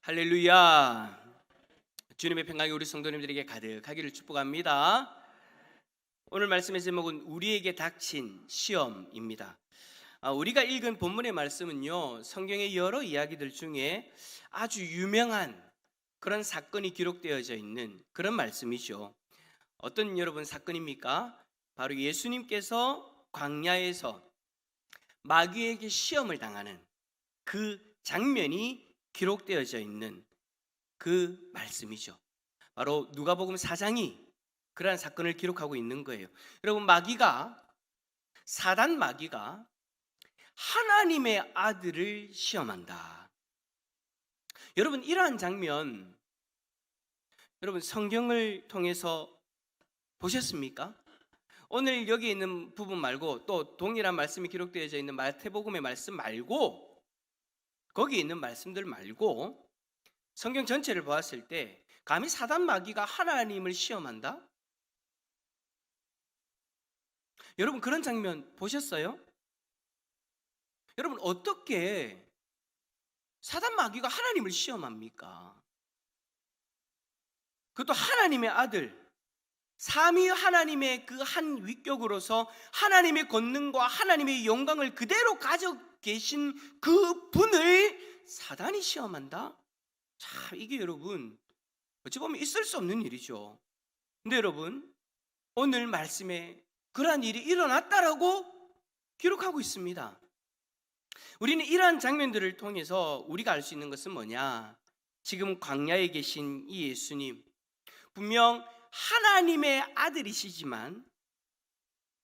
할렐루야. 주님의 평강이 우리 성도님들에게 가득하기를 축복합니다. 오늘 말씀의 제목은 우리에게 닥친 시험입니다. 우리가 읽은 본문의 말씀은요, 성경의 여러 이야기들 중에 아주 유명한 그런 사건이 기록되어져 있는 그런 말씀이죠. 어떤 여러분 사건입니까? 바로 예수님께서 광야에서 마귀에게 시험을 당하는 그 장면이 기록되어져 있는 그 말씀이죠. 바로 누가복음 4장이 그러한 사건을 기록하고 있는 거예요. 여러분, 사단 마귀가 하나님의 아들을 시험한다. 여러분, 이러한 장면 여러분 성경을 통해서 보셨습니까? 오늘 여기 있는 부분 말고 또 동일한 말씀이 기록되어져 있는 마태복음의 말씀 말고, 거기 있는 말씀들 말고 성경 전체를 보았을 때 감히 사단 마귀가 하나님을 시험한다? 여러분, 그런 장면 보셨어요? 여러분, 어떻게 사단 마귀가 하나님을 시험합니까? 그것도 하나님의 아들, 삼위 하나님의 그 한 위격으로서 하나님의 권능과 하나님의 영광을 그대로 가지고 계신 그 분을 사단이 시험한다? 참, 이게 여러분 어찌 보면 있을 수 없는 일이죠. 근데 여러분, 오늘 말씀에 그러한 일이 일어났다라고 기록하고 있습니다. 우리는 이러한 장면들을 통해서 우리가 알 수 있는 것은 뭐냐? 지금 광야에 계신 이 예수님, 분명 하나님의 아들이시지만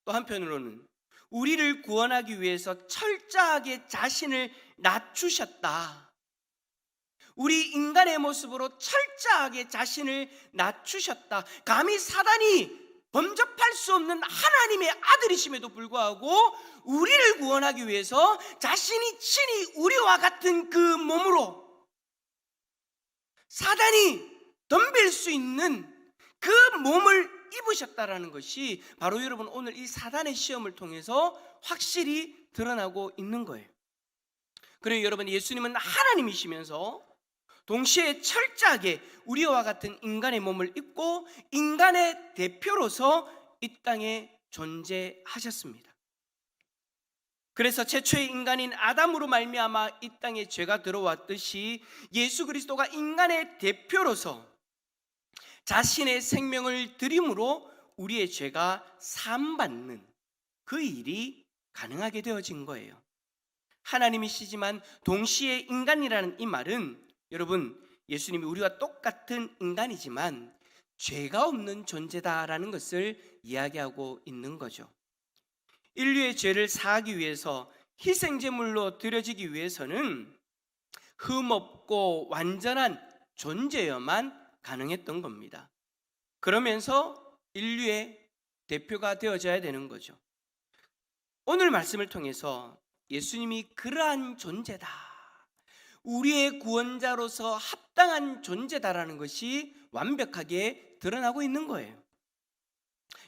또 한편으로는 우리를 구원하기 위해서 철저하게 자신을 낮추셨다. 우리 인간의 모습으로 철저하게 자신을 낮추셨다. 감히 사단이 범접할 수 없는 하나님의 아들이심에도 불구하고 우리를 구원하기 위해서 자신이 친히 우리와 같은 그 몸으로 사단이 덤빌 수 있는 그 몸을 입으셨다라는 것이 바로 여러분 오늘 이 사단의 시험을 통해서 확실히 드러나고 있는 거예요. 그래요, 여러분, 예수님은 하나님이시면서 동시에 철저하게 우리와 같은 인간의 몸을 입고 인간의 대표로서 이 땅에 존재하셨습니다. 그래서 최초의 인간인 아담으로 말미암아 이 땅에 죄가 들어왔듯이 예수 그리스도가 인간의 대표로서 자신의 생명을 드림으로 우리의 죄가 사함받는 그 일이 가능하게 되어진 거예요. 하나님이시지만 동시에 인간이라는 이 말은 여러분, 예수님이 우리와 똑같은 인간이지만 죄가 없는 존재다라는 것을 이야기하고 있는 거죠. 인류의 죄를 사하기 위해서 희생제물로 드려지기 위해서는 흠없고 완전한 존재여만 가능했던 겁니다. 그러면서 인류의 대표가 되어져야 되는 거죠. 오늘 말씀을 통해서 예수님이 그러한 존재다, 우리의 구원자로서 합당한 존재다라는 것이 완벽하게 드러나고 있는 거예요.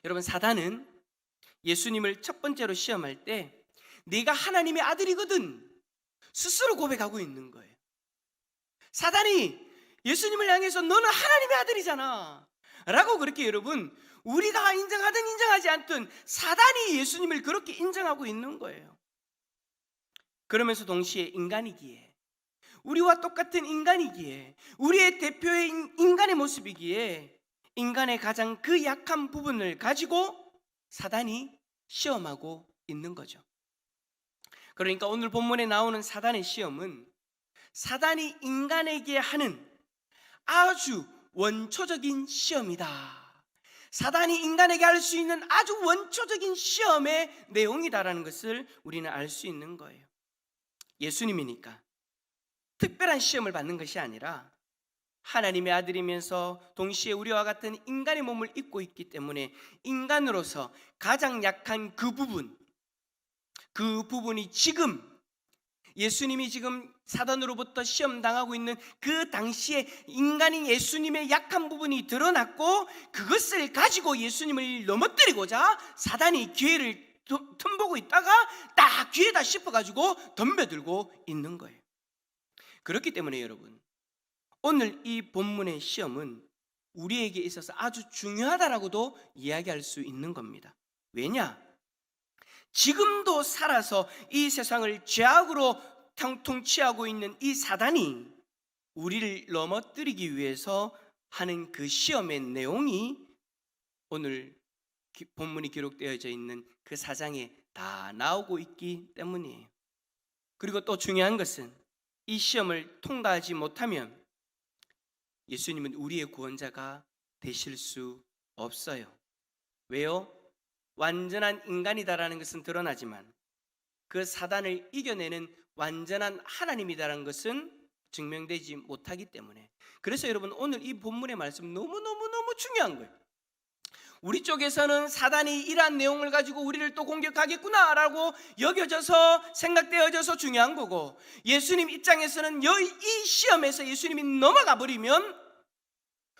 여러분, 사단은 예수님을 첫 번째로 시험할 때 네가 하나님의 아들이거든 스스로 고백하고 있는 거예요. 사단이 예수님을 향해서 너는 하나님의 아들이잖아 라고 그렇게 여러분, 우리가 인정하든 인정하지 않든 사단이 예수님을 그렇게 인정하고 있는 거예요. 그러면서 동시에 인간이기에, 우리와 똑같은 인간이기에, 우리의 대표의 인간의 모습이기에 인간의 가장 그 약한 부분을 가지고 사단이 시험하고 있는 거죠. 그러니까 오늘 본문에 나오는 사단의 시험은 사단이 인간에게 하는 아주 원초적인 시험이다. 사단이 인간에게 할 수 있는 아주 원초적인 시험의 내용이다라는 것을 우리는 알 수 있는 거예요. 예수님이니까 특별한 시험을 받는 것이 아니라 하나님의 아들이면서 동시에 우리와 같은 인간의 몸을 입고 있기 때문에 인간으로서 가장 약한 그 부분이 지금 예수님이 지금 사단으로부터 시험당하고 있는 그 당시에 인간인 예수님의 약한 부분이 드러났고, 그것을 가지고 예수님을 넘어뜨리고자 사단이 기회를 틈보고 있다가 딱 기회다 싶어가지고 덤벼들고 있는 거예요. 그렇기 때문에 여러분, 오늘 이 본문의 시험은 우리에게 있어서 아주 중요하다라고도 이야기할 수 있는 겁니다. 왜냐? 지금도 살아서 이 세상을 죄악으로 통치하고 있는 이 사단이 우리를 넘어뜨리기 위해서 하는 그 시험의 내용이 오늘 본문이 기록되어져 있는 그 4장에 다 나오고 있기 때문이에요. 그리고 또 중요한 것은 이 시험을 통과하지 못하면 예수님은 우리의 구원자가 되실 수 없어요. 왜요? 완전한 인간이다라는 것은 드러나지만 그 사단을 이겨내는 완전한 하나님이다라는 것은 증명되지 못하기 때문에, 그래서 여러분 오늘 이 본문의 말씀 너무너무너무 중요한 거예요. 우리 쪽에서는 사단이 이러한 내용을 가지고 우리를 또 공격하겠구나라고 여겨져서 생각되어져서 중요한 거고, 예수님 입장에서는 이 시험에서 예수님이 넘어가 버리면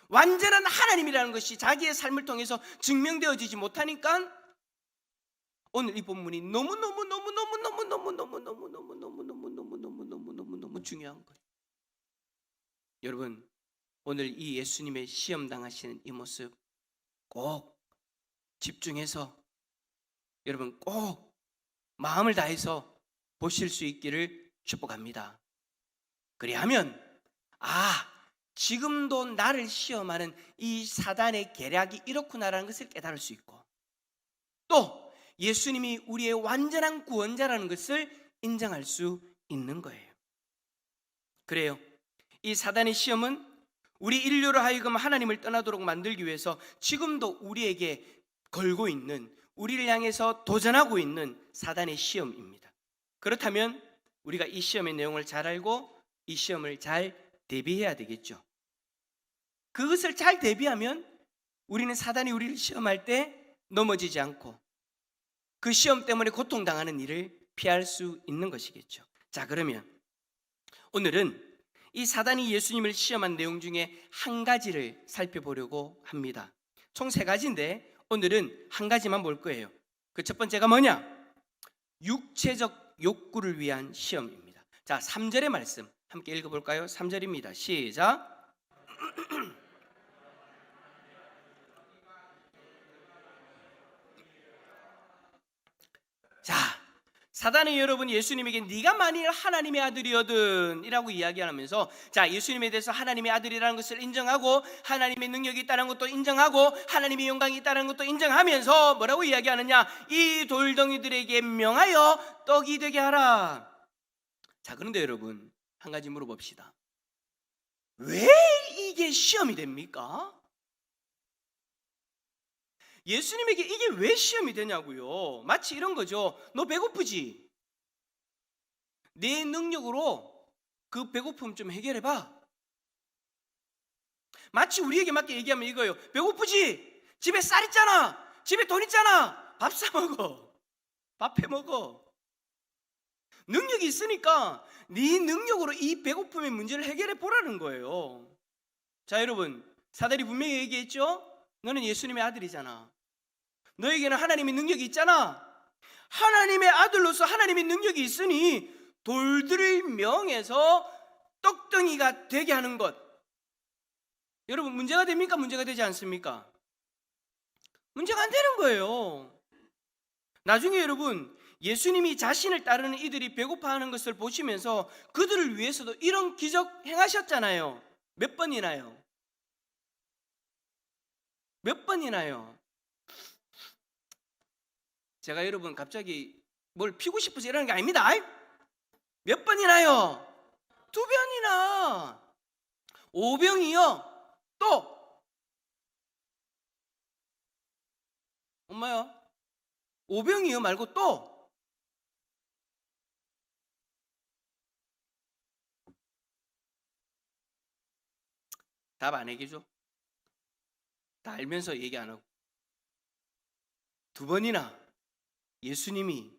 완전한 하나님이라는 것이 자기의 삶을 통해서 증명되어지지 못하니까 오늘 이 본문이 너무 중요한 거예요. 여러분, 오늘 이 예수님의 시험 당하시는 이 모습 꼭 집중해서 여러분 꼭 마음을 다해서 보실 수 있기를 축복합니다. 그리하면 지금도 나를 시험하는 이 사단의 계략이 이렇구나라는 것을 깨달을 수 있고, 또 예수님이 우리의 완전한 구원자라는 것을 인정할 수 있는 거예요. 그래요, 이 사단의 시험은 우리 인류로 하여금 하나님을 떠나도록 만들기 위해서 지금도 우리에게 걸고 있는, 우리를 향해서 도전하고 있는 사단의 시험입니다. 그렇다면 우리가 이 시험의 내용을 잘 알고 이 시험을 잘 대비해야 되겠죠. 그것을 잘 대비하면 우리는 사단이 우리를 시험할 때 넘어지지 않고 그 시험 때문에 고통당하는 일을 피할 수 있는 것이겠죠. 자, 그러면 오늘은 이 사단이 예수님을 시험한 내용 중에 한 가지를 살펴보려고 합니다. 총 3가지인데 오늘은 한 가지만 볼 거예요. 그 첫 번째가 뭐냐? 육체적 욕구를 위한 시험입니다. 자, 3절의 말씀 함께 읽어볼까요? 3절입니다. 시작. 자, 사단은 여러분 예수님에게 네가 만일 하나님의 아들이거든 이라고 이야기하면서, 자, 예수님에 대해서 하나님의 아들이라는 것을 인정하고 하나님의 능력이 있다는 것도 인정하고 하나님의 영광이 있다는 것도 인정하면서 뭐라고 이야기하느냐? 이 돌덩이들에게 명하여 떡이 되게 하라. 자, 그런데 여러분 한 가지 물어봅시다. 왜 이게 시험이 됩니까? 예수님에게 이게 왜 시험이 되냐고요? 마치 이런 거죠. 너 배고프지? 내 능력으로 그 배고픔 좀 해결해봐. 마치 우리에게 맞게 얘기하면 이거예요. 배고프지? 집에 쌀 있잖아. 집에 돈 있잖아. 밥 사 먹어. 밥 해 먹어. 능력이 있으니까 네 능력으로 이 배고픔의 문제를 해결해 보라는 거예요. 자, 여러분, 사단이 분명히 얘기했죠? 너는 예수님의 아들이잖아. 너에게는 하나님의 능력이 있잖아. 하나님의 아들로서 하나님의 능력이 있으니 돌들을 명해서 떡덩이가 되게 하는 것, 여러분 문제가 됩니까? 문제가 되지 않습니까? 문제가 안 되는 거예요. 나중에 여러분 예수님이 자신을 따르는 이들이 배고파하는 것을 보시면서 그들을 위해서도 이런 기적 행하셨잖아요. 몇 번이나요? 몇 번이나요? 제가 여러분 갑자기 뭘 피고 싶어서 이러는 게 아닙니다. 몇 번이나요? 2번이나. 5병이요. 또 엄마요, 5병이요 말고 또 답 안 얘기해줘? 다 알면서 얘기 안 하고 2번이나 예수님이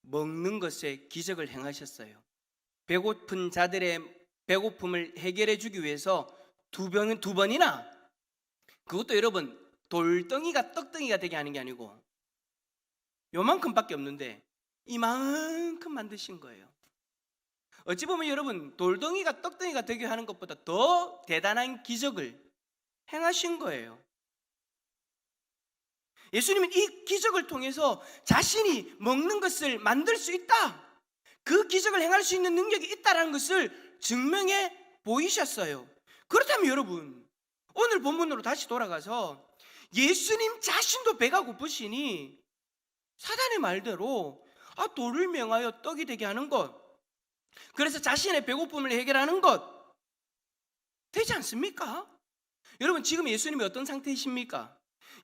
먹는 것에 기적을 행하셨어요. 배고픈 자들의 배고픔을 해결해 주기 위해서 2번이나, 그것도 여러분 돌덩이가 떡덩이가 되게 하는 게 아니고 요만큼밖에 없는데 이만큼 만드신 거예요. 어찌 보면 여러분 돌덩이가 떡덩이가 되게 하는 것보다 더 대단한 기적을 행하신 거예요. 예수님은 이 기적을 통해서 자신이 먹는 것을 만들 수 있다, 그 기적을 행할 수 있는 능력이 있다는 것을 증명해 보이셨어요. 그렇다면 여러분, 오늘 본문으로 다시 돌아가서 예수님 자신도 배가 고프시니 사단의 말대로 돌을 명하여 떡이 되게 하는 것, 그래서 자신의 배고픔을 해결하는 것 되지 않습니까? 여러분, 지금 예수님이 어떤 상태이십니까?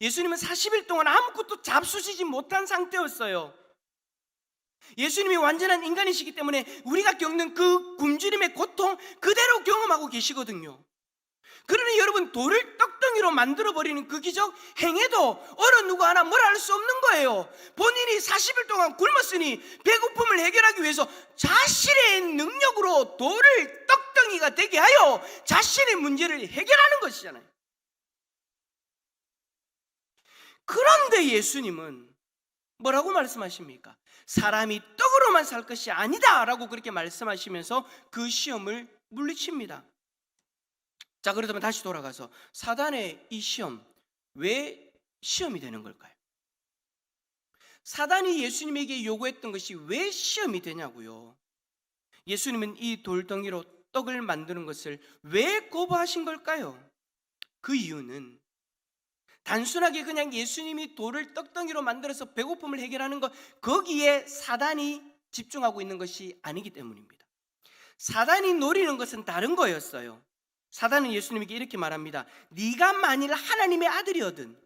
예수님은 40일 동안 아무것도 잡수시지 못한 상태였어요. 예수님이 완전한 인간이시기 때문에 우리가 겪는 그 굶주림의 고통 그대로 경험하고 계시거든요. 그러니 여러분, 돌을 떡덩이로 만들어버리는 그 기적 행해도 어느 누구 하나 뭐라 할 수 없는 거예요. 본인이 40일 동안 굶었으니 배고픔을 해결하기 위해서 자신의 능력으로 돌을 떡덩이가 되게 하여 자신의 문제를 해결하는 것이잖아요. 그런데 예수님은 뭐라고 말씀하십니까? 사람이 떡으로만 살 것이 아니다 라고 그렇게 말씀하시면서 그 시험을 물리칩니다. 자, 그렇다면 다시 돌아가서 사단의 이 시험, 왜 시험이 되는 걸까요? 사단이 예수님에게 요구했던 것이 왜 시험이 되냐고요? 예수님은 이 돌덩이로 떡을 만드는 것을 왜 거부하신 걸까요? 그 이유는 단순하게 그냥 예수님이 돌을 떡덩이로 만들어서 배고픔을 해결하는 것, 거기에 사단이 집중하고 있는 것이 아니기 때문입니다. 사단이 노리는 것은 다른 거였어요. 사단은 예수님에게 이렇게 말합니다. 네가 만일 하나님의 아들이거든,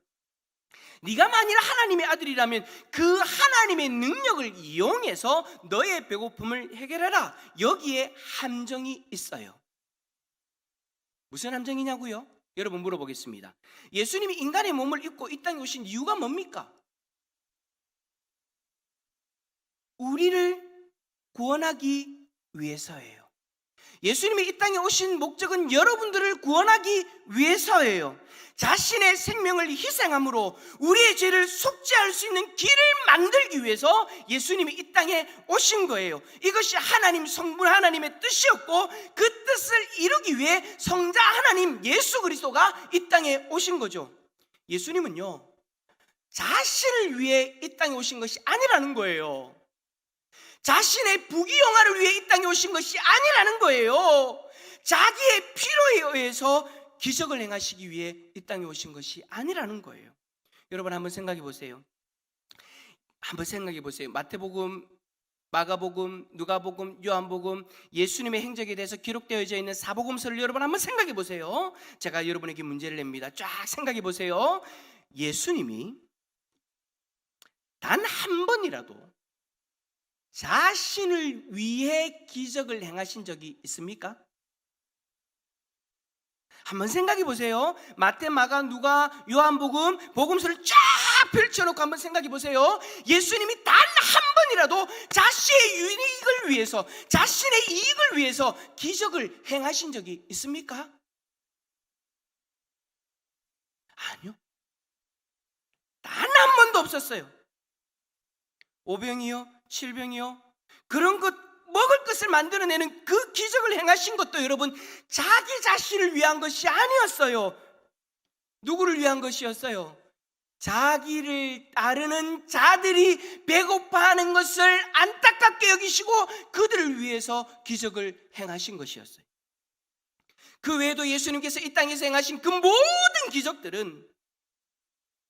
네가 만일 하나님의 아들이라면 그 하나님의 능력을 이용해서 너의 배고픔을 해결해라. 여기에 함정이 있어요. 무슨 함정이냐고요? 여러분, 물어보겠습니다. 예수님이 인간의 몸을 입고 이 땅에 오신 이유가 뭡니까? 우리를 구원하기 위해서예요. 예수님이 이 땅에 오신 목적은 여러분들을 구원하기 위해서예요. 자신의 생명을 희생함으로 우리의 죄를 속죄할 수 있는 길을 만들기 위해서 예수님이 이 땅에 오신 거예요. 이것이 하나님 성분 하나님의 뜻이었고, 그 뜻을 이루기 위해 성자 하나님 예수 그리스도가 이 땅에 오신 거죠. 예수님은요, 자신을 위해 이 땅에 오신 것이 아니라는 거예요. 자신의 부귀영화를 위해 이 땅에 오신 것이 아니라는 거예요. 자기의 필요에 의해서 기적을 행하시기 위해 이 땅에 오신 것이 아니라는 거예요. 여러분, 한번 생각해 보세요. 마태복음, 마가복음, 누가복음, 요한복음, 예수님의 행적에 대해서 기록되어져 있는 사복음서를 여러분 한번 생각해 보세요. 제가 여러분에게 문제를 냅니다. 쫙 생각해 보세요. 예수님이 단 한 번이라도 자신을 위해 기적을 행하신 적이 있습니까? 한번 생각해 보세요. 마태, 마가, 누가, 요한복음, 복음서를 쫙 펼쳐놓고 한번 생각해 보세요. 예수님이 단 한 번이라도 자신의 이익을 위해서, 자신의 이익을 위해서 기적을 행하신 적이 있습니까? 아니요. 단 한 번도 없었어요. 5병이요? 7병이요? 그런 것, 먹을 것을 만들어내는 그 기적을 행하신 것도 여러분, 자기 자신을 위한 것이 아니었어요. 누구를 위한 것이었어요? 자기를 따르는 자들이 배고파하는 것을 안타깝게 여기시고 그들을 위해서 기적을 행하신 것이었어요. 그 외에도 예수님께서 이 땅에서 행하신 그 모든 기적들은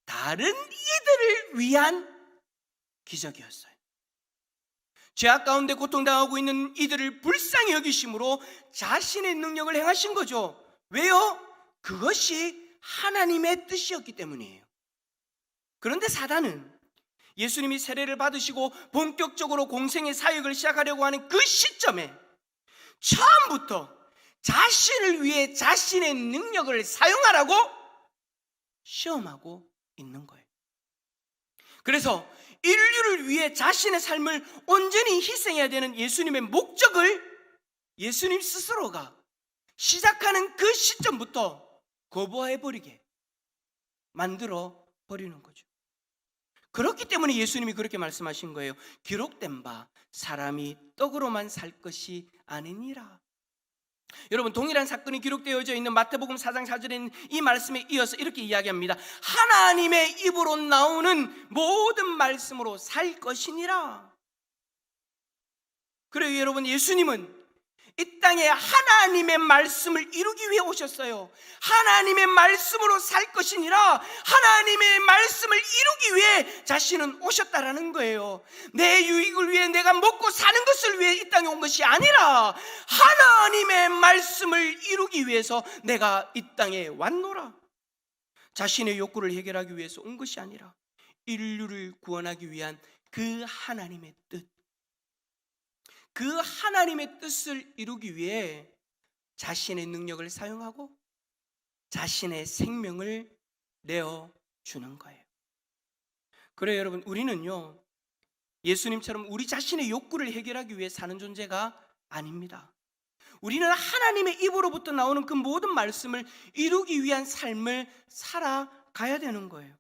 다른 이들을 위한 기적이었어요. 죄악 가운데 고통당하고 있는 이들을 불쌍히 여기심으로 자신의 능력을 행하신 거죠. 왜요? 그것이 하나님의 뜻이었기 때문이에요. 그런데 사단은 예수님이 세례를 받으시고 본격적으로 공생의 사역을 시작하려고 하는 그 시점에 처음부터 자신을 위해 자신의 능력을 사용하라고 시험하고 있는 거예요. 그래서 인류를 위해 자신의 삶을 온전히 희생해야 되는 예수님의 목적을 예수님 스스로가 시작하는 그 시점부터 거부해버리게 만들어 버리는 거죠. 그렇기 때문에 예수님이 그렇게 말씀하신 거예요. 기록된 바 사람이 떡으로만 살 것이 아니니라. 여러분, 동일한 사건이 기록되어져 있는 마태복음 4장 4절에는 이 말씀에 이어서 이렇게 이야기합니다. 하나님의 입으로 나오는 모든 말씀으로 살 것이니라. 그래요, 여러분, 예수님은 이 땅에 하나님의 말씀을 이루기 위해 오셨어요. 하나님의 말씀으로 살 것이니라. 하나님의 말씀을 이루기 위해 자신은 오셨다라는 거예요. 내 유익을 위해, 내가 먹고 사는 것을 위해 이 땅에 온 것이 아니라 하나님의 말씀을 이루기 위해서 내가 이 땅에 왔노라. 자신의 욕구를 해결하기 위해서 온 것이 아니라 인류를 구원하기 위한 그 하나님의 뜻, 그 하나님의 뜻을 이루기 위해 자신의 능력을 사용하고 자신의 생명을 내어주는 거예요. 그래요, 여러분, 우리는요, 예수님처럼 우리 자신의 욕구를 해결하기 위해 사는 존재가 아닙니다. 우리는 하나님의 입으로부터 나오는 그 모든 말씀을 이루기 위한 삶을 살아가야 되는 거예요.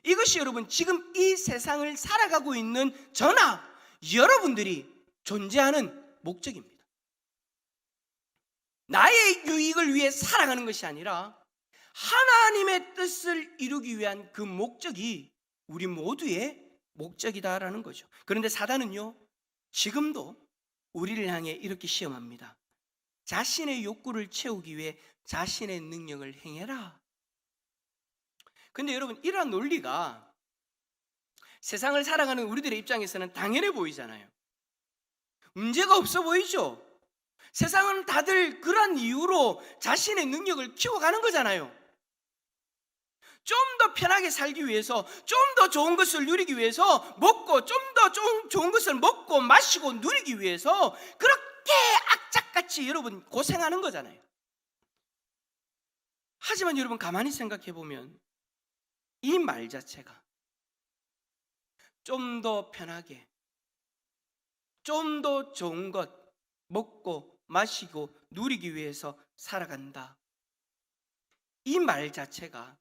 이것이 여러분, 지금 이 세상을 살아가고 있는 저나 여러분들이 존재하는 목적입니다. 나의 유익을 위해 살아가는 것이 아니라 하나님의 뜻을 이루기 위한 그 목적이 우리 모두의 목적이다라는 거죠. 그런데 사단은요, 지금도 우리를 향해 이렇게 시험합니다. 자신의 욕구를 채우기 위해 자신의 능력을 행해라. 근데 여러분, 이러한 논리가 세상을 살아가는 우리들의 입장에서는 당연해 보이잖아요. 문제가 없어 보이죠? 세상은 다들 그런 이유로 자신의 능력을 키워가는 거잖아요. 좀 더 편하게 살기 위해서, 좀 더 좋은 것을 누리기 위해서, 먹고 좀 더 좋은 것을 먹고 마시고 누리기 위해서 그렇게 악착같이 여러분 고생하는 거잖아요. 하지만 여러분, 가만히 생각해 보면 이 말 자체가 좀 더 편하게, 좀 더 좋은 것 먹고 마시고 누리기 위해서 살아간다, 이 말 자체가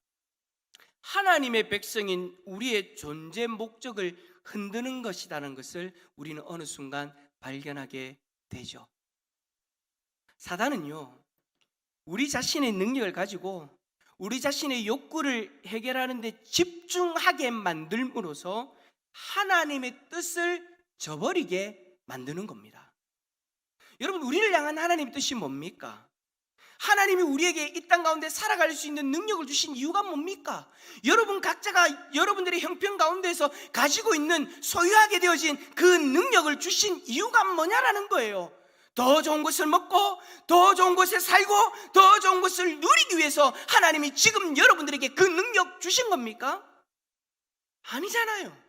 하나님의 백성인 우리의 존재 목적을 흔드는 것이라는 것을 우리는 어느 순간 발견하게 되죠. 사단은요, 우리 자신의 능력을 가지고 우리 자신의 욕구를 해결하는 데 집중하게 만들므로써 하나님의 뜻을 저버리게 만드는 겁니다. 여러분, 우리를 향한 하나님의 뜻이 뭡니까? 하나님이 우리에게 이 땅 가운데 살아갈 수 있는 능력을 주신 이유가 뭡니까? 여러분 각자가 여러분들의 형편 가운데서 가지고 있는 소유하게 되어진 그 능력을 주신 이유가 뭐냐라는 거예요. 더 좋은 것을 먹고 더 좋은 곳에 살고 더 좋은 것을 누리기 위해서 하나님이 지금 여러분들에게 그 능력 주신 겁니까? 아니잖아요.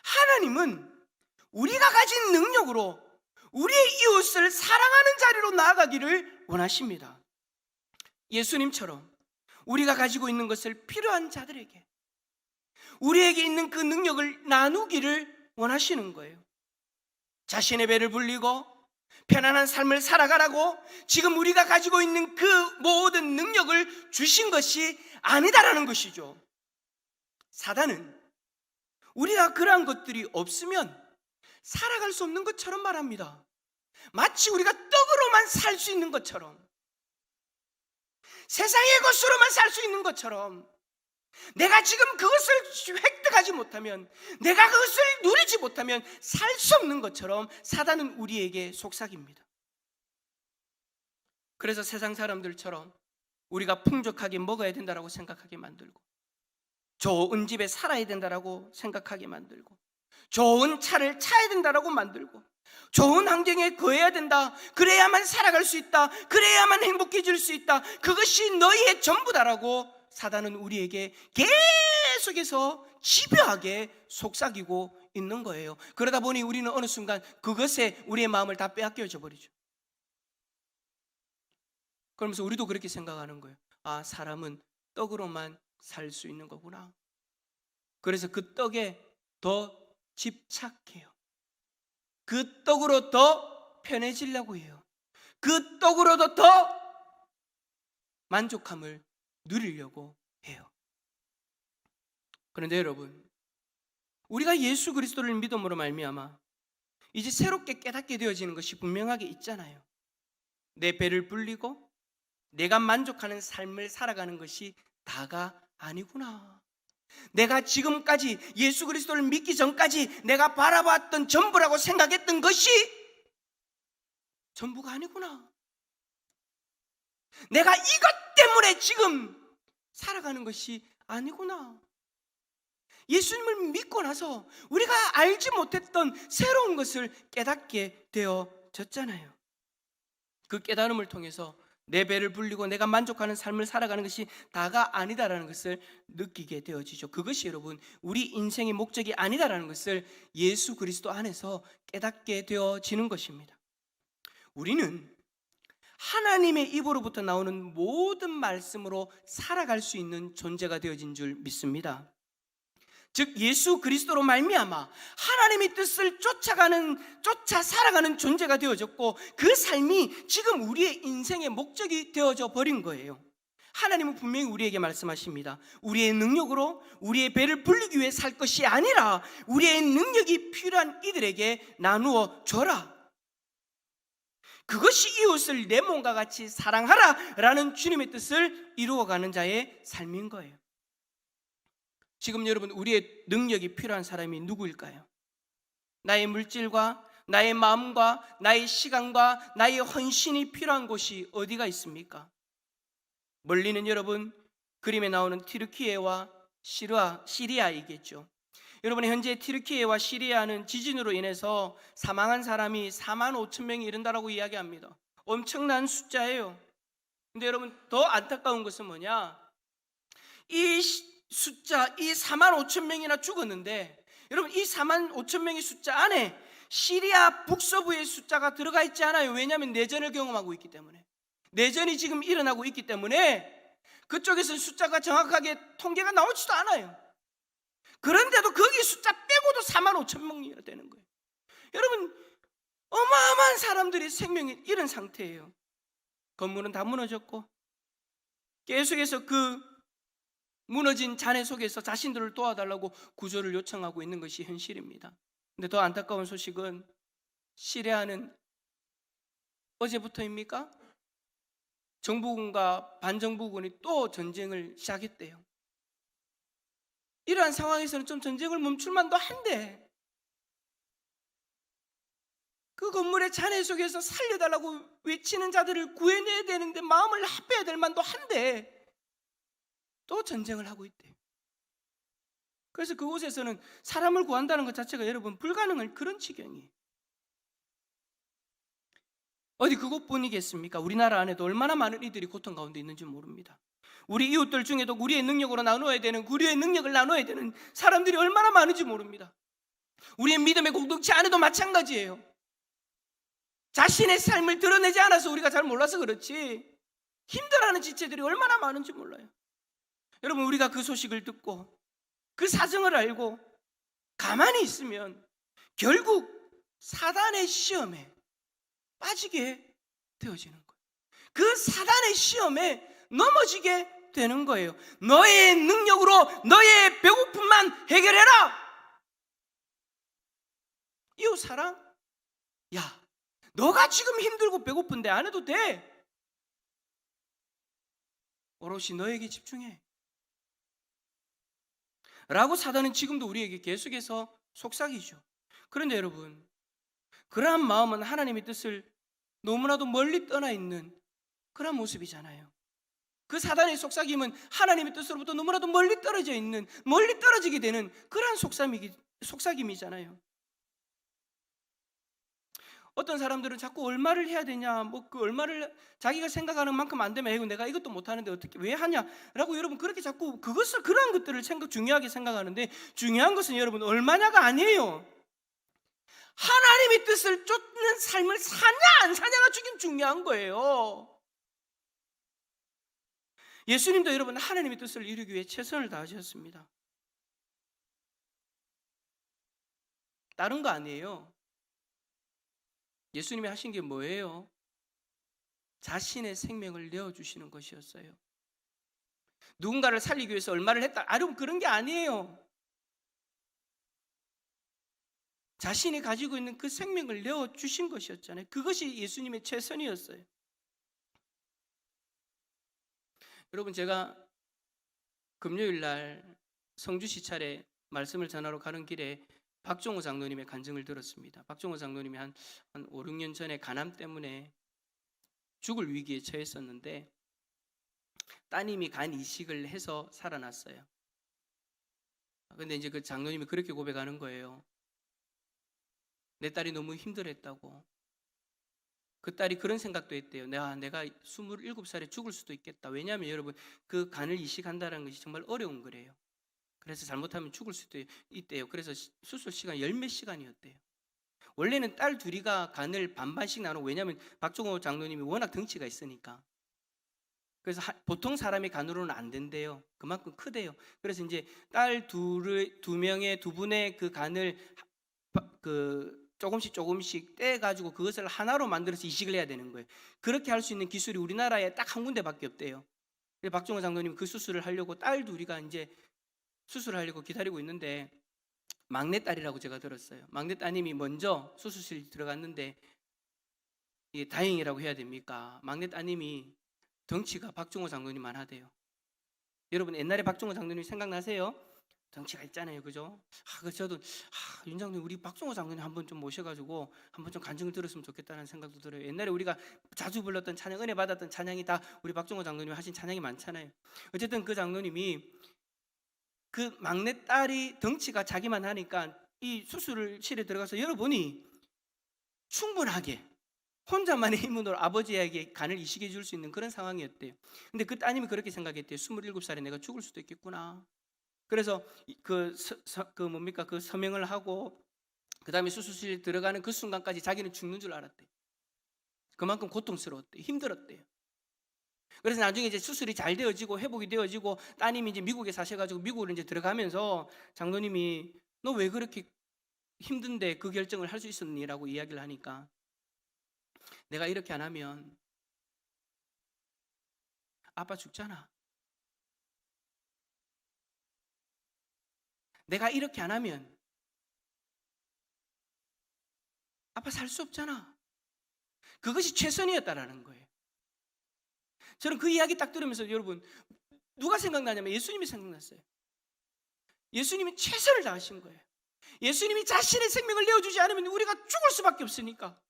하나님은 우리가 가진 능력으로 우리의 이웃을 사랑하는 자리로 나아가기를 원하십니다. 예수님처럼 우리가 가지고 있는 것을 필요한 자들에게, 우리에게 있는 그 능력을 나누기를 원하시는 거예요. 자신의 배를 불리고 편안한 삶을 살아가라고 지금 우리가 가지고 있는 그 모든 능력을 주신 것이 아니다라는 것이죠. 사단은 우리가 그러한 것들이 없으면 살아갈 수 없는 것처럼 말합니다. 마치 우리가 떡으로만 살 수 있는 것처럼, 세상의 것으로만 살 수 있는 것처럼, 내가 지금 그것을 획득하지 못하면, 내가 그것을 누리지 못하면 살 수 없는 것처럼 사단은 우리에게 속삭입니다. 그래서 세상 사람들처럼 우리가 풍족하게 먹어야 된다고 생각하게 만들고, 좋은 집에 살아야 된다고 생각하게 만들고, 좋은 차를 타야 된다고 만들고, 좋은 환경에 거해야 된다, 그래야만 살아갈 수 있다, 그래야만 행복해질 수 있다, 그것이 너희의 전부다라고 사단은 우리에게 계속해서 집요하게 속삭이고 있는 거예요. 그러다 보니 우리는 어느 순간 그것에 우리의 마음을 다 빼앗겨져 버리죠. 그러면서 우리도 그렇게 생각하는 거예요. 아, 사람은 떡으로만 살 수 있는 거구나. 그래서 그 떡에 더 집착해요. 그 떡으로 더 편해지려고 해요. 그 떡으로도 더 만족함을 누리려고 해요. 그런데 여러분, 우리가 예수 그리스도를 믿음으로 말미암아 이제 새롭게 깨닫게 되어지는 것이 분명하게 있잖아요. 내 배를 불리고 내가 만족하는 삶을 살아가는 것이 다가 아니구나. 내가 지금까지 예수 그리스도를 믿기 전까지 내가 바라봤던 전부라고 생각했던 것이 전부가 아니구나. 내가 이것 때문에 지금 살아가는 것이 아니구나. 예수님을 믿고 나서 우리가 알지 못했던 새로운 것을 깨닫게 되어졌잖아요. 그 깨달음을 통해서 내 배를 불리고 내가 만족하는 삶을 살아가는 것이 다가 아니다라는 것을 느끼게 되어지죠. 그것이 여러분 우리 인생의 목적이 아니다라는 것을 예수 그리스도 안에서 깨닫게 되어지는 것입니다. 우리는 하나님의 입으로부터 나오는 모든 말씀으로 살아갈 수 있는 존재가 되어진 줄 믿습니다. 즉 예수 그리스도로 말미암아 하나님의 뜻을 쫓아 살아가는 존재가 되어졌고, 그 삶이 지금 우리의 인생의 목적이 되어져 버린 거예요. 하나님은 분명히 우리에게 말씀하십니다. 우리의 능력으로 우리의 배를 불리기 위해 살 것이 아니라 우리의 능력이 필요한 이들에게 나누어 줘라. 그것이 이웃을 내 몸과 같이 사랑하라 라는 주님의 뜻을 이루어가는 자의 삶인 거예요. 지금 여러분, 우리의 능력이 필요한 사람이 누구일까요? 나의 물질과 나의 마음과 나의 시간과 나의 헌신이 필요한 곳이 어디가 있습니까? 멀리는 여러분 그림에 나오는 튀르키예와 시리아이겠죠. 여러분, 현재 튀르키예와 시리아는 지진으로 인해서 사망한 사람이 4만 5천 명이 이른다라고 이야기합니다. 엄청난 숫자예요. 근데 여러분, 더 안타까운 것은 뭐냐? 이 4만 5천 명이나 죽었는데, 여러분 이 4만 5천 명의 숫자 안에 시리아 북서부의 숫자가 들어가 있지 않아요. 왜냐하면 내전을 경험하고 있기 때문에, 내전이 지금 일어나고 있기 때문에 그쪽에서는 숫자가 정확하게 통계가 나오지도 않아요. 그런데도 거기 숫자 빼고도 4만 5천 명이나 되는 거예요. 여러분, 어마어마한 사람들이 생명이 잃은 상태예요. 건물은 다 무너졌고 계속해서 그 무너진 잔해 속에서 자신들을 도와달라고 구조를 요청하고 있는 것이 현실입니다. 근데 더 안타까운 소식은 시리아는 어제부터입니까? 정부군과 반정부군이 또 전쟁을 시작했대요. 이러한 상황에서는 좀 전쟁을 멈출 만도 한데, 그 건물의 잔해 속에서 살려달라고 외치는 자들을 구해내야 되는데 마음을 합해야 될 만도 한데 또 전쟁을 하고 있대요. 그래서 그곳에서는 사람을 구한다는 것 자체가 여러분 불가능한 그런 지경이에요. 어디 그것뿐이겠습니까? 우리나라 안에도 얼마나 많은 이들이 고통 가운데 있는지 모릅니다. 우리 이웃들 중에도 우리의 능력으로 나누어야 되는, 우리의 능력을 나눠야 되는 사람들이 얼마나 많은지 모릅니다. 우리의 믿음의 공동체 안에도 마찬가지예요. 자신의 삶을 드러내지 않아서 우리가 잘 몰라서 그렇지 힘들어하는 지체들이 얼마나 많은지 몰라요. 여러분, 우리가 그 소식을 듣고 그 사정을 알고 가만히 있으면 결국 사단의 시험에 빠지게 되어지는 거예요. 그 사단의 시험에 넘어지게 되는 거예요. 너의 능력으로 너의 배고픔만 해결해라. 이웃 사랑? 야, 너가 지금 힘들고 배고픈데 안 해도 돼. 오롯이 너에게 집중해 라고 사단은 지금도 우리에게 계속해서 속삭이죠. 그런데 여러분, 그러한 마음은 하나님의 뜻을 너무나도 멀리 떠나 있는 그런 모습이잖아요. 그 사단의 속삭임은 하나님의 뜻으로부터 너무나도 멀리 떨어지게 되는 그러한 속삭임이잖아요. 어떤 사람들은 자꾸 얼마를 해야 되냐, 그 얼마를 자기가 생각하는 만큼 안 되면, 내가 이것도 못하는데 어떻게 왜 하냐라고 여러분 그렇게 자꾸 그러한 것들을 중요하게 생각하는데, 중요한 것은 여러분 얼마냐가 아니에요. 하나님의 뜻을 쫓는 삶을 사냐 안 사냐가 지금 중요한 거예요. 예수님도 여러분 하나님의 뜻을 이루기 위해 최선을 다하셨습니다. 다른 거 아니에요. 예수님이 하신 게 뭐예요? 자신의 생명을 내어주시는 것이었어요. 누군가를 살리기 위해서 얼마를 했다, 여러분 그런 게 아니에요. 자신이 가지고 있는 그 생명을 내어주신 것이었잖아요. 그것이 예수님의 최선이었어요. 여러분, 제가 금요일 날 성주시 차례 말씀을 전하러 가는 길에 박종호 장로님의 간증을 들었습니다. 박종호 장로님이 한 5, 6년 전에 간암 때문에 죽을 위기에 처했었는데 따님이 간 이식을 해서 살아났어요. 근데 이제 그 장로님이 그렇게 고백하는 거예요. 내 딸이 너무 힘들었다고. 그 딸이 그런 생각도 했대요. 내가 27살에 죽을 수도 있겠다. 왜냐하면 여러분, 그 간을 이식한다는 것이 정말 어려운 거래요. 그래서 잘못하면 죽을 수도 있대요. 그래서 수술 시간 10몇 시간이었대요. 원래는 딸 둘이가 간을 반반씩 나누고, 왜냐하면 박종호 장로님이 워낙 덩치가 있으니까. 그래서 보통 사람의 간으로는 안 된대요. 그만큼 크대요. 그래서 이제 딸 두 분의 그 간을 조금씩 떼가지고 그것을 하나로 만들어서 이식을 해야 되는 거예요. 그렇게 할 수 있는 기술이 우리나라에 딱 한 군데밖에 없대요. 그래서 박종호 장로님 그 수술을 하려고 딸 둘이가 이제 수술을 하려고 기다리고 있는데, 막내딸이라고 제가 들었어요. 막내따님이 먼저 수술실 들어갔는데, 이게 다행이라고 해야 됩니까? 막내따님이 덩치가 박종호 장로님만 하대요. 여러분, 옛날에 박종호 장로님 생각나세요? 덩치가 있잖아요, 그죠? 저도 윤 장로님, 우리 박종호 장로님 한번 좀 모셔가지고 한번 좀 간증을 들었으면 좋겠다는 생각도 들어요. 옛날에 우리가 자주 불렀던 찬양, 은혜 받았던 찬양이 다 우리 박종호 장로님이 하신 찬양이 많잖아요. 어쨌든 그 장로님이 그 막내딸이 덩치가 자기만 하니까 이 수술실에 들어가서 열어보니 충분하게 혼자만의 힘으로 아버지에게 간을 이식해 줄 수 있는 그런 상황이었대요. 근데 그 따님이 그렇게 생각했대요. 27살에 내가 죽을 수도 있겠구나. 그래서 그 서명을 하고 그 다음에 수술실 들어가는 그 순간까지 자기는 죽는 줄 알았대요. 그만큼 고통스러웠대요. 힘들었대요. 그래서 나중에 이제 수술이 잘 되어지고 회복이 되어지고 따님이 이제 미국에 사셔가지고 미국으로 이제 들어가면서 장로님이 너 왜 그렇게 힘든데 그 결정을 할 수 있었니?라고 이야기를 하니까, 내가 이렇게 안 하면 아빠 죽잖아. 내가 이렇게 안 하면 아빠 살 수 없잖아. 그것이 최선이었다라는 거예요. 저는 그 이야기 딱 들으면서 여러분, 누가 생각나냐면 예수님이 생각났어요. 예수님이 최선을 다하신 거예요. 예수님이 자신의 생명을 내어주지 않으면 우리가 죽을 수밖에 없으니까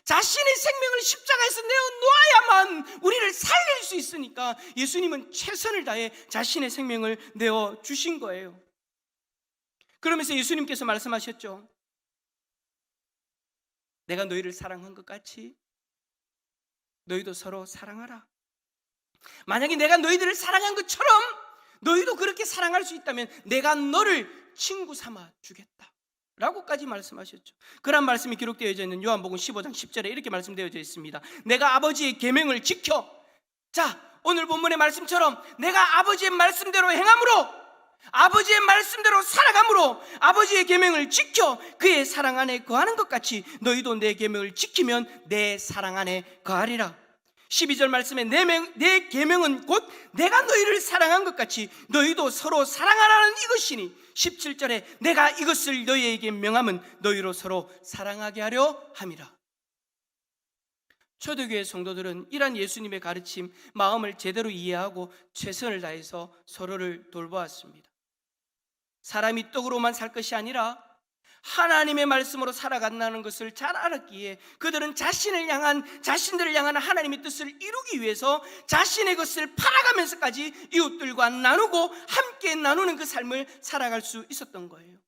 자신의 생명을 십자가에서 내어놓아야만 우리를 살릴 수 있으니까 예수님은 최선을 다해 자신의 생명을 내어주신 거예요. 그러면서 예수님께서 말씀하셨죠. 내가 너희를 사랑한 것 같이 너희도 서로 사랑하라. 만약에 내가 너희들을 사랑한 것처럼 너희도 그렇게 사랑할 수 있다면 내가 너를 친구 삼아 주겠다 라고까지 말씀하셨죠. 그런 말씀이 기록되어져 있는 요한복음 15장 10절에 이렇게 말씀되어져 있습니다. 내가 아버지의 계명을 지켜, 자, 오늘 본문의 말씀처럼 내가 아버지의 말씀대로 행함으로, 아버지의 말씀대로 살아감으로, 아버지의 계명을 지켜 그의 사랑 안에 거하는 것 같이 너희도 내 계명을 지키면 내 사랑 안에 거하리라. 12절 말씀에 내 계명은 곧 내가 너희를 사랑한 것 같이 너희도 서로 사랑하라는 이것이니, 17절에 내가 이것을 너희에게 명함은 너희로 서로 사랑하게 하려 함이라. 초대교회 성도들은 이러한 예수님의 가르침, 마음을 제대로 이해하고 최선을 다해서 서로를 돌보았습니다. 사람이 떡으로만 살 것이 아니라 하나님의 말씀으로 살아간다는 것을 잘 알았기에 그들은 자신들을 향한 하나님의 뜻을 이루기 위해서 자신의 것을 팔아가면서까지 이웃들과 나누고 함께 나누는 그 삶을 살아갈 수 있었던 거예요.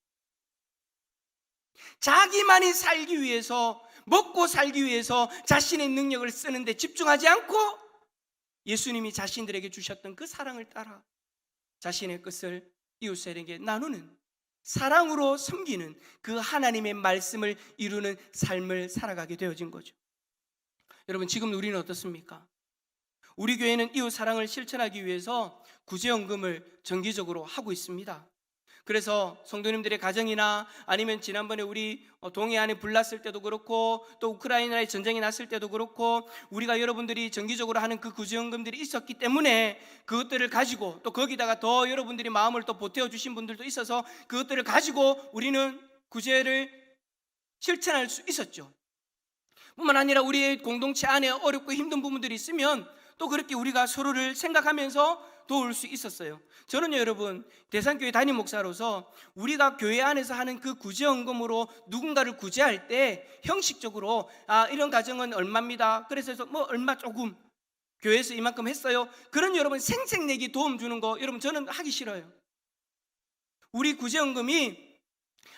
자기만이 살기 위해서, 먹고 살기 위해서 자신의 능력을 쓰는데 집중하지 않고 예수님이 자신들에게 주셨던 그 사랑을 따라 자신의 것을 이웃들에게 나누는, 사랑으로 섬기는 그 하나님의 말씀을 이루는 삶을 살아가게 되어진 거죠. 여러분, 지금 우리는 어떻습니까? 우리 교회는 이웃 사랑을 실천하기 위해서 구제연금을 정기적으로 하고 있습니다. 그래서 성도님들의 가정이나 아니면 지난번에 우리 동해안에 불 났을 때도 그렇고 또 우크라이나에 전쟁이 났을 때도 그렇고 우리가 여러분들이 정기적으로 하는 그 구제연금들이 있었기 때문에 그것들을 가지고 또 거기다가 더 여러분들이 마음을 또 보태어 주신 분들도 있어서 그것들을 가지고 우리는 구제를 실천할 수 있었죠. 뿐만 아니라 우리의 공동체 안에 어렵고 힘든 부분들이 있으면 또 그렇게 우리가 서로를 생각하면서 도울 수 있었어요. 저는요 여러분, 대산교회 담임 목사로서 우리가 교회 안에서 하는 그 구제연금으로 누군가를 구제할 때 형식적으로 이런 가정은 얼마입니다, 그래서 뭐 얼마 조금 교회에서 이만큼 했어요, 그런 여러분 생색내기 도움 주는 거 여러분 저는 하기 싫어요. 우리 구제연금이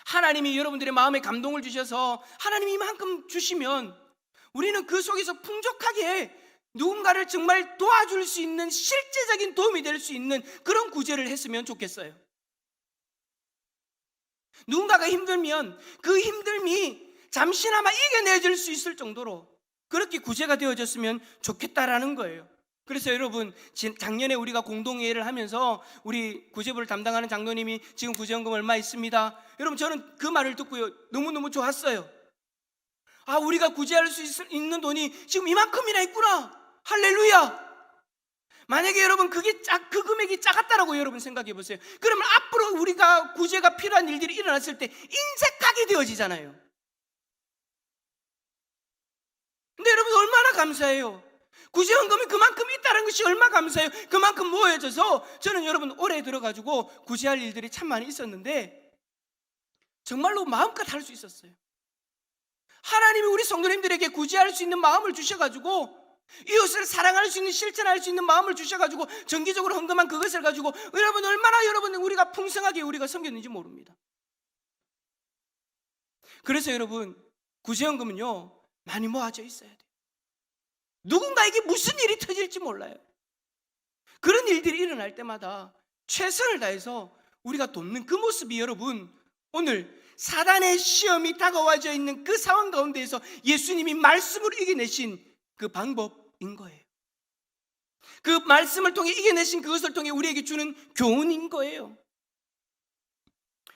하나님이 여러분들의 마음에 감동을 주셔서 하나님이 이만큼 주시면 우리는 그 속에서 풍족하게 누군가를 정말 도와줄 수 있는 실제적인 도움이 될 수 있는 그런 구제를 했으면 좋겠어요. 누군가가 힘들면 그 힘듦이 잠시나마 이겨내줄 수 있을 정도로 그렇게 구제가 되어졌으면 좋겠다라는 거예요. 그래서 여러분, 작년에 우리가 공동회의를 하면서 우리 구제부를 담당하는 장로님이 지금 구제연금 얼마 있습니다, 여러분 저는 그 말을 듣고요 너무너무 좋았어요. 우리가 구제할 수 있는 돈이 지금 이만큼이나 있구나, 할렐루야. 만약에 여러분 그 금액이 작았다라고 여러분 생각해 보세요. 그러면 앞으로 우리가 구제가 필요한 일들이 일어났을 때 인색하게 되어지잖아요. 근데 여러분 얼마나 감사해요. 구제연금이 그만큼 있다는 것이 얼마나 감사해요. 그만큼 모여져서 저는 여러분 올해 들어가지고 구제할 일들이 참 많이 있었는데 정말로 마음껏 할 수 있었어요. 하나님이 우리 성도님들에게 구제할 수 있는 마음을 주셔가지고 이웃을 사랑할 수 있는, 실천할 수 있는 마음을 주셔가지고 정기적으로 헌금한 그것을 가지고 여러분 얼마나 여러분 우리가 풍성하게 우리가 섬겼는지 모릅니다. 그래서 여러분 구제연금은요 많이 모아져 있어야 돼요. 누군가에게 무슨 일이 터질지 몰라요. 그런 일들이 일어날 때마다 최선을 다해서 우리가 돕는 그 모습이 여러분 오늘 사단의 시험이 다가와져 있는 그 상황 가운데에서 예수님이 말씀으로 이겨내신 그 방법인 거예요. 그 말씀을 통해 이겨내신 그것을 통해 우리에게 주는 교훈인 거예요.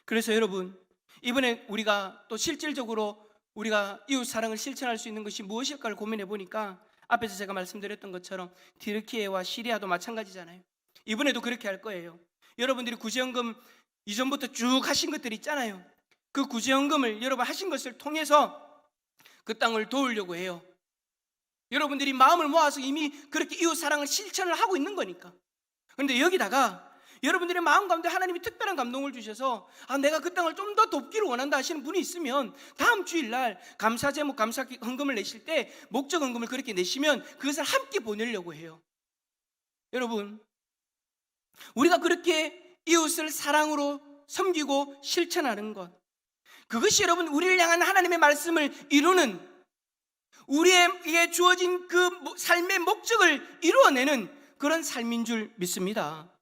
그래서 여러분 이번에 우리가 또 실질적으로 우리가 이웃 사랑을 실천할 수 있는 것이 무엇일까를 고민해 보니까 앞에서 제가 말씀드렸던 것처럼 튀르키예와 시리아도 마찬가지잖아요. 이번에도 그렇게 할 거예요. 여러분들이 구제연금 이전부터 쭉 하신 것들이 있잖아요. 그 구제연금을 여러분 하신 것을 통해서 그 땅을 도우려고 해요. 여러분들이 마음을 모아서 이미 그렇게 이웃 사랑을 실천을 하고 있는 거니까. 그런데 여기다가 여러분들의 마음 가운데 하나님이 특별한 감동을 주셔서 내가 그 땅을 좀 더 돕기를 원한다 하시는 분이 있으면 다음 주일날 감사 제목, 감사 헌금을 내실 때 목적 헌금을 그렇게 내시면 그것을 함께 보내려고 해요. 여러분 우리가 그렇게 이웃을 사랑으로 섬기고 실천하는 것, 그것이 여러분 우리를 향한 하나님의 말씀을 이루는, 우리에게 주어진 그 삶의 목적을 이루어내는 그런 삶인 줄 믿습니다.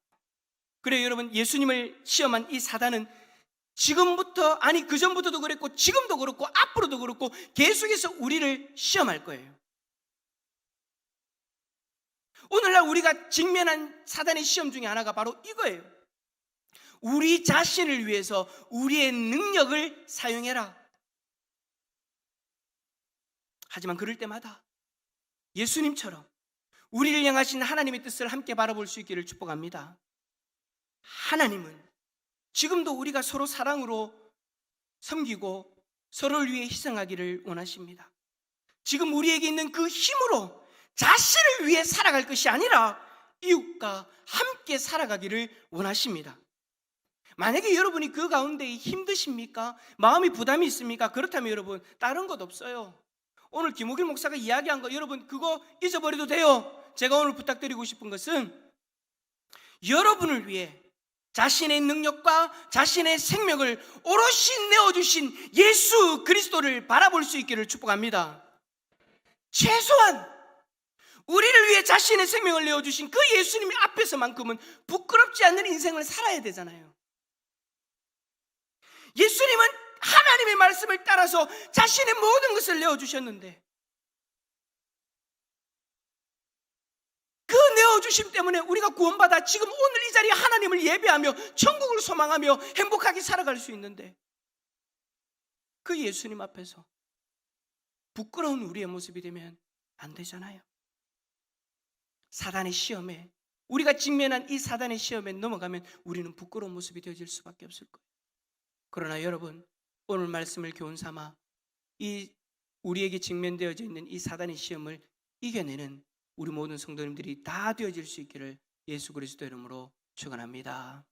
그래요 여러분, 예수님을 시험한 이 사단은 지금부터, 아니 그전부터도 그랬고 지금도 그렇고 앞으로도 그렇고 계속해서 우리를 시험할 거예요. 오늘날 우리가 직면한 사단의 시험 중에 하나가 바로 이거예요. 우리 자신을 위해서 우리의 능력을 사용해라. 하지만 그럴 때마다 예수님처럼 우리를 향하신 하나님의 뜻을 함께 바라볼 수 있기를 축복합니다. 하나님은 지금도 우리가 서로 사랑으로 섬기고 서로를 위해 희생하기를 원하십니다. 지금 우리에게 있는 그 힘으로 자신을 위해 살아갈 것이 아니라 이웃과 함께 살아가기를 원하십니다. 만약에 여러분이 그 가운데 힘드십니까? 마음이 부담이 있습니까? 그렇다면 여러분 다른 것 없어요. 오늘 김옥일 목사가 이야기한 거 여러분 그거 잊어버려도 돼요. 제가 오늘 부탁드리고 싶은 것은 여러분을 위해 자신의 능력과 자신의 생명을 오롯이 내어주신 예수 그리스도를 바라볼 수 있기를 축복합니다. 최소한 우리를 위해 자신의 생명을 내어주신 그 예수님 앞에서만큼은 부끄럽지 않는 인생을 살아야 되잖아요. 예수님은 하나님의 말씀을 따라서 자신의 모든 것을 내어주셨는데 그 넣어주심 때문에 우리가 구원받아 지금 오늘 이 자리에 하나님을 예배하며 천국을 소망하며 행복하게 살아갈 수 있는데, 그 예수님 앞에서 부끄러운 우리의 모습이 되면 안 되잖아요. 사단의 시험에, 우리가 직면한 이 사단의 시험에 넘어가면 우리는 부끄러운 모습이 되어질 수밖에 없을 거예요. 그러나 여러분, 오늘 말씀을 교훈 삼아 이 우리에게 직면되어져 있는 이 사단의 시험을 이겨내는 우리 모든 성도님들이 다 되어질 수 있기를 예수 그리스도 이름으로 축원합니다.